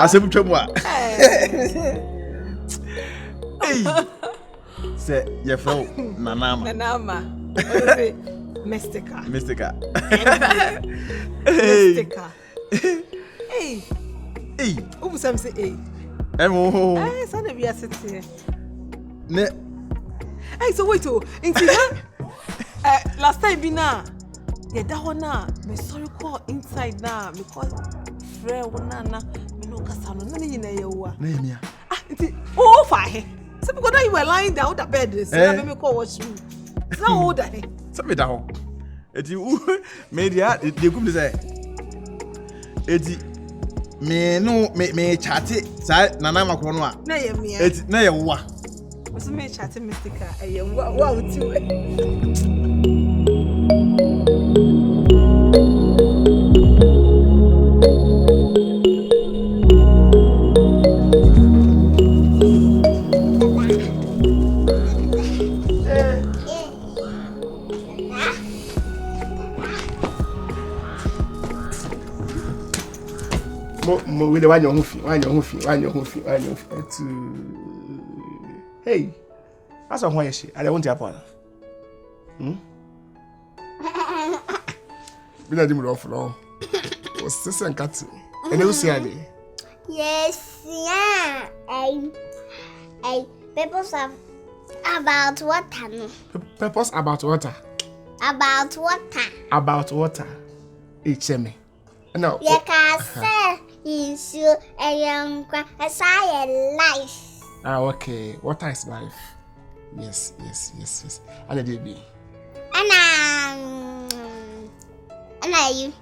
Asem twemwa. Hey. Say your phone Nanama. Mystica. Hey. Hey. Hey. Who some say hey? Emo. Hey, son of your city. Ne. Hey, so wait last time bina. Yeah, that one na. Me sorry call inside na because friend one na me no kasa no na nyina ye wa. Na yemia. Oh, fine. So because you were lying down the bed, so me call washroom. It's not all that. So me down. Eti media dey come dey say. Eti me chat sa nana makro no a. Na ye mia. Eti na ye wa. So me chat Mystica eh wa uti. We the one your fee. Hey, that's why she. I don't want to happen. We not even off now. What's this and cat? And you see Ali? Yes, yeah. Papers have about water. Papers about water. About water. About water. It's me. No. You can say is you a young life. Okay. Water is life. Yes. And it did be. And are you?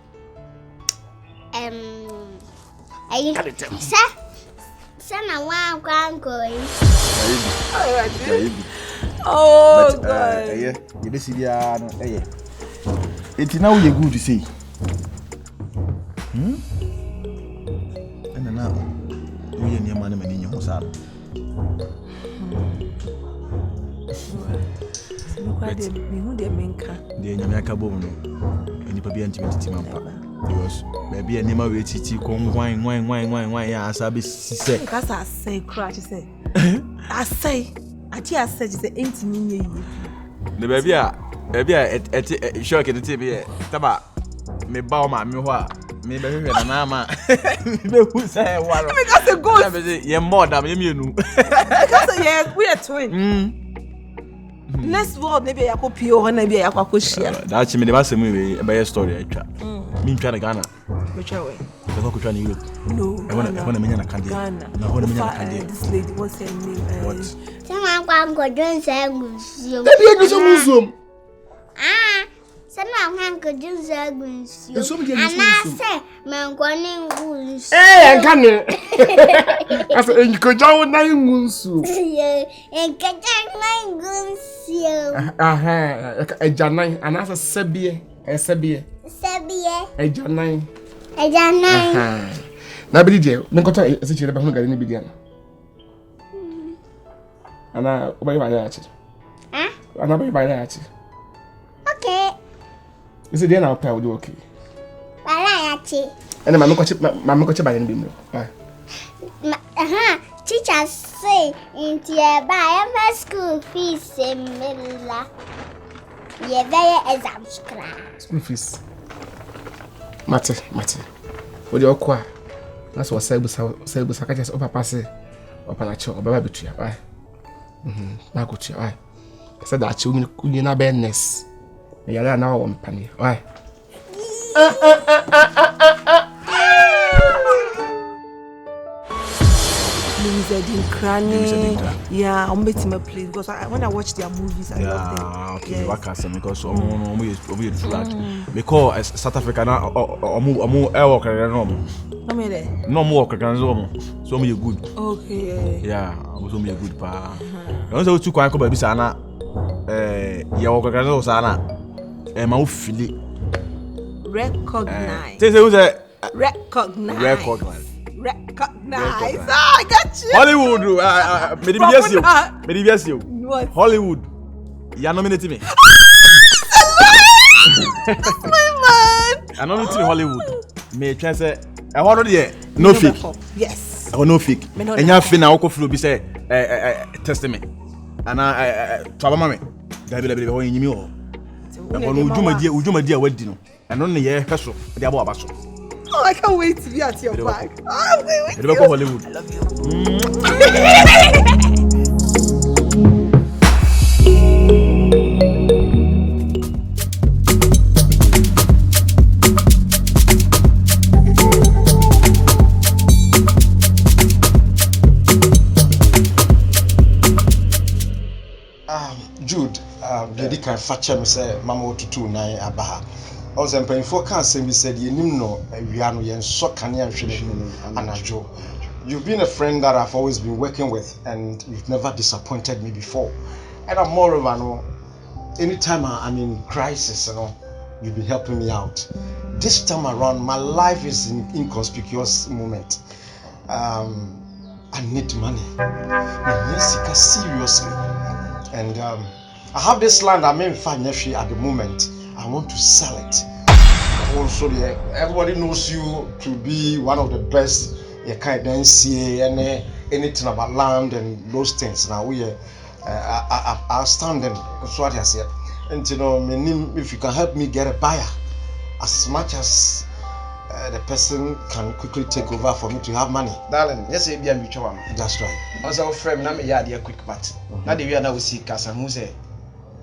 Sir, I want going. Oh, God. Yeah, you see the it's now you good to see. And now we are near money in your house. The Yamaka Bono, and you probably intimate because maybe a name of it, wine, as I say. That's I say, crash, say. I say, I said, it's intimate. The baby, shock at the TV, Taba, me bow my mua, me baby, and Nama, who say, what? Because the ghost, you're more than you know. Because we are twin. Next word, maybe I could pure and maybe I could share. That's me, the last movie by a story. I try. Me trying to Ghana. Which way? The local trying to Europe. No, I want to mean a candy. Ghana. I want to mean a candy. This lady, what's her name? What? Someone go do some museum. Someone go do some museum. And I say, man, going Hey, I can't. I said, you could go 9 months. and get my museum. A janai, and as a Sebie, a Sebie, a janai. Nobody jail. Nobody is a child of Hungary begin. And I obey my archie. And I obey my archie. Okay. Is it then I'll tell you okay? And I'm going to buy in Bimbo. Teacher say into your buy my school fees in Milla. You're very exam school fees. Mate. What do you acquire? That's what Sebus I just over pass it up on a show or baby to your eye. Now go to your eye. I said that you could not badness. You're now one penny. Why? Yeah, I'm betting my place because when I watch their movies, I love them. Okay, what can I say? Because we because South Africa now, work no more work so me good. Okay. Yeah, so me good pa. You know so quite baby sana. Ya work sana. Ma feel it. Recognize. Say who say recognize. I got you. Hollywood, maybe yes you. What? Hollywood. You are nominating me. That's my man. I nominating Hollywood. Me try say, I want to no fake. Yes. I no fake. And you feel now go be say test me. And I to mama me. Dabi ho yin mi ho. And no ujuma dia wadi no. And no ne ye hweso. Dey abo abaso. Oh, I can't wait to be at your back. Oh, wait. I love you. Jude, Lady can fetch me say Mama to 29 abaha. I was employing for cancer. We said, you know, we are no so can you Anajo. You've been a friend that I've always been working with, and you've never disappointed me before. And I'm more of an anytime I'm in crisis, you've been helping me out. This time around, my life is in inconspicuous moment. I need money. Seriously. And I have this land I'm in financially at the moment. I want to sell it. Also, everybody knows you to be one of the best. You can't then see anything about land and those things. Now we are outstanding. That's what I said. And you know, if you can help me get a buyer, as much as the person can quickly take over for me to have money. Darling, yes, be a mutual one. That's right. Also, friend, I'm a yard quick part. Now the way I see Casa Muse.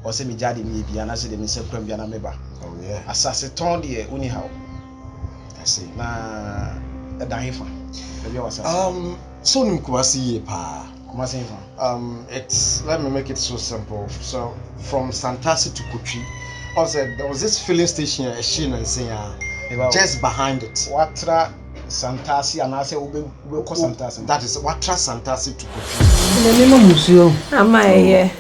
Or say me jadi me bi and I say me say kwam bi na meba. Oh yeah. Asase ton de anyhow. I see. Na dahifa. So nim Kumasi ye pa. Kumasi fa. It's, let me make it so simple. So from Santasi to Kuchi, also there was this filling station here, just behind it. Watra Santasi and I say we Santasi. That is Watra Santasi to Kuchi. The name of Museo. Am I here?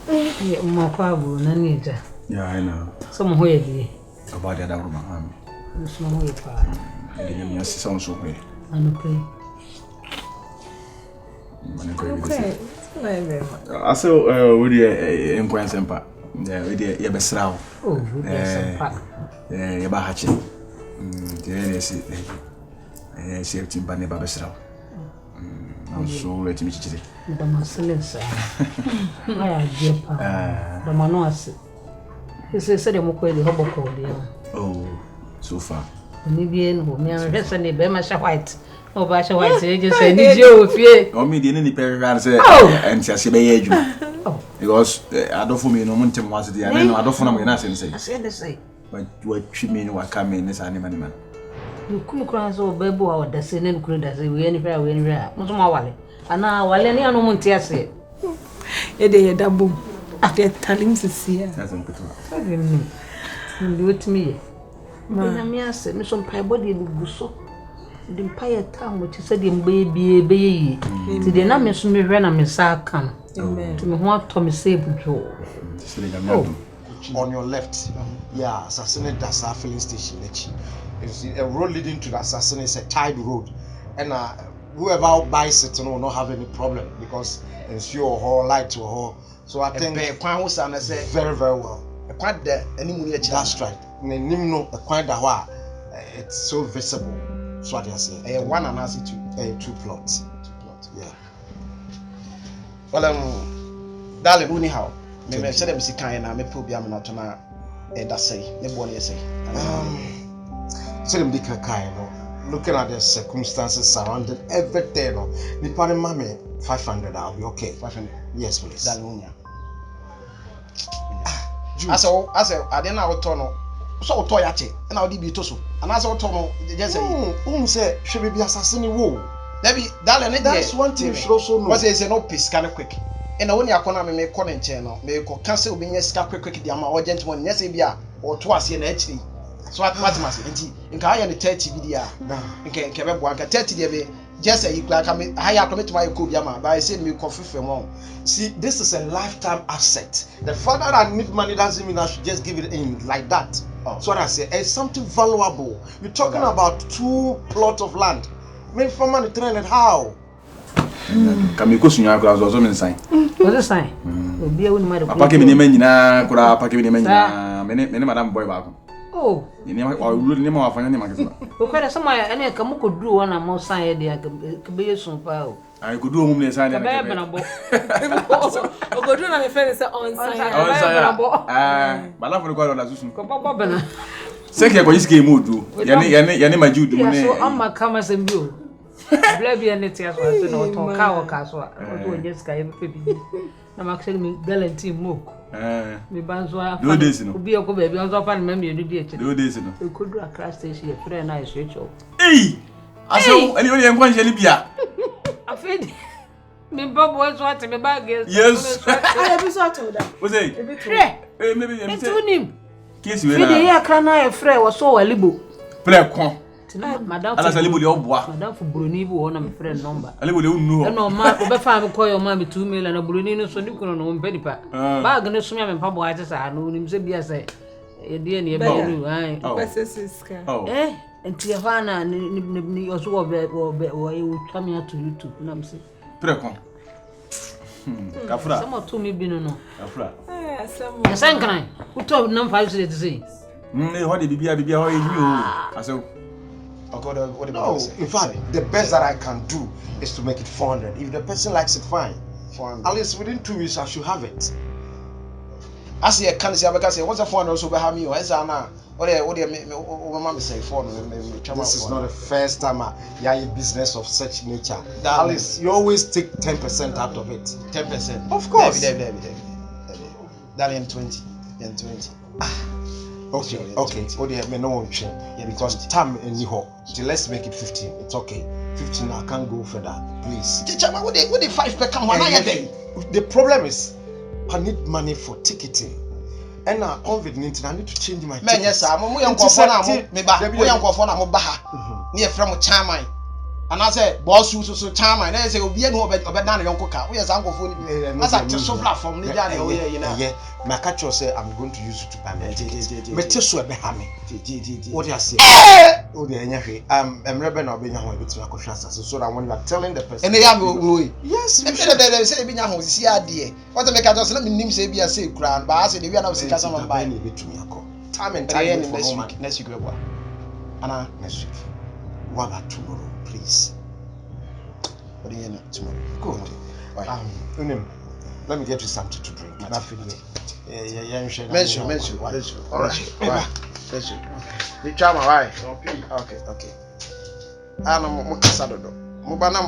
Yeah, Nage. Yeah, I know. Some way. About the other room. Some way. I didn't sound so great. And okay. Okay. I saw with the inquiry semper. With the Yabesrao. Oh, yes. Yabahachi. I see a timber never Besrao. I'm so ready to meet you. The Marcellus. I dear pa. The Manos. He said, I'm going to Hoboco. Oh, so far. Nibian, who may rest on the Bemasha White. Oh, Basha White, just say, did you fear? Or me, the any pair and Sassy. Because I don't for me no mountain was the I don't for me nothing say. I said the same. But what treat me what come in this animal man. You couldn't cross over Bebo or the same could as we anywhere, Musmawale. And now, while any no Montia say, a day double. After telling Cecilia, that's impossible. I didn't do it to me. Mamma said, Miss on Pie Body will so. The Empire Town, which is said in baby, to the numbers me run a missile come. To me, what Tommy say, on your left, yeah, Assassinate that's our filling station. It's a road leading to the Assassinate, it's a tied road, and whoever buys it will not have any problem because it's your whole light to whole. So I think very, very well. That's right. It's so visible. That's what I say. One and as two plots. Yeah. Well, darling, anyhow, me say them see kind na me put bi am na tona that say. Me born say. So them dika kind, looking at the circumstances surrounding everything, the party mommy 500, I'll be okay. 500. Yes, please. Darling, I say, I didn't know what no. So to yache, and I'll be to so. And as I told just say, should be assassin wo. Darling, that's one thing you should also know. What is no piece kind of quick. And when you are going to make calling channel, may cancel being a scap quick, the amount of gentlemen, yes, or twice in HD. So what must in Kaya and 30 video in Kyerewaa 30 just say you like I mean I commit to my Kubiyama, but I said me coffee from home. See, this is a lifetime asset. The fact that I need money doesn't mean I should just give it in like that. So what I say, it's something valuable. You're talking about 2 plots of land. Maybe for money trained how? Can we go to your class or something sign? What's the sign? Will be a woman. Packing in the men, Kura, packing in the men, Madame Boy. Oh. Name of Fanny Magazine. Okay, somewhere any come could do one more sign there could be soon power. I could do only sign a Go do na me friend say on sign. but not for the call of Papa. Second, what is game would do? Yanima Jude. So I'm my cameras and you. Blabby and it's as well. No, cow castle. Just guy. I'm actually me gallant mook. Me banzwa. Do this, no. Be a good baby. I was up and memory. Do this, no. You could do a crash station. Your friend, I switch off. Hey! I saw anybody I'm going to Libya. I feel me Bob was what me bag is. Yes. I be so told that. Was it? Maybe I'm saying. Kiss you. Here can I friend was so a libo. Play con. Madam, Alas, a little bois. Madam for Bruni, one of my friend number. A little no. No, ma, over 5 call your mammy 2 million and a Brunino, so you couldn't know penny pack. Bag and a swim and pub white as I know him, say, say, a dear near Bayu. Oh, eh, and Tiavana and also or you will come here to YouTube. And I'm saying, Precon. Cafra. Some of 2 me been no. Cafra. Yes, I can. Who told them 5 to say? What did be how you? I said, No, in fact, the best that I can do is to make it 400. If the person likes it, fine. 400. At least within 2 weeks, I should have it. I see a can say, what's a 400 so behind me? Or is Anna? What do you mama say 400? This is not the first time you are in business of such nature. At least you always take 10% out of it. 10%. Of course. That 20. 20. Okay. Oh, dear, me no one change. Yeah, because time in Niho. Let's make it 15. It's okay. 15. I can't go further. Please. What the 5 per come? The problem is, I need money for ticketing. And now, COVID-19, I need to change my ticket. Yes, I'm going to phone. I'm near from Chamai. And I said, boss, you so Chamai. And I say, we are no better than Uncle Car. We are Uncle Phone. As I just so platform, yeah. My catcher say, I'm going to use it to buy my ticket. Metesu Behami. What do you say? Oh, the energy. I'm Rebel or being a bit to Akoshasa. So that when you are telling the person, and they are Louis. Yes, they say, being a house, see, idea. What the make us let me say, be a safe crown, but I said, we are not saying someone buying it to me. Time and time next week. Anna, next week. What about tomorrow, please? What do you know tomorrow? Good. Let me get you something to drink. Yeah. Mention. All right. Mention. The charm, right? Okay. I know Mokasado. Mobana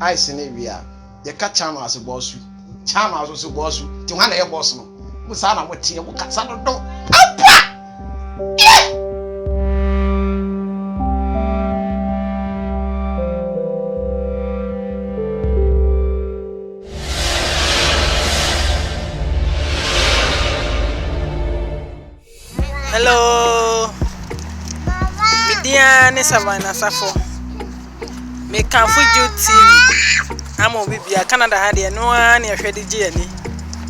ice in area. You catch charm as a boss. Charm as a boss. To one air boss. Musana, what tea? Mokasado. Hello. Midian is Savannah Sarfo. Me can for Jude TV. I'm on Bibia Canada had no one near Freddy Jenny.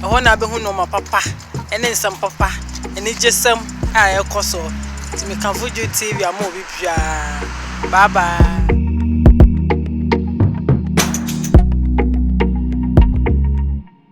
I want to be who know my papa and then some papa and it's just some I also. To me can for Jude TV. I'm on Bibia. Bye bye.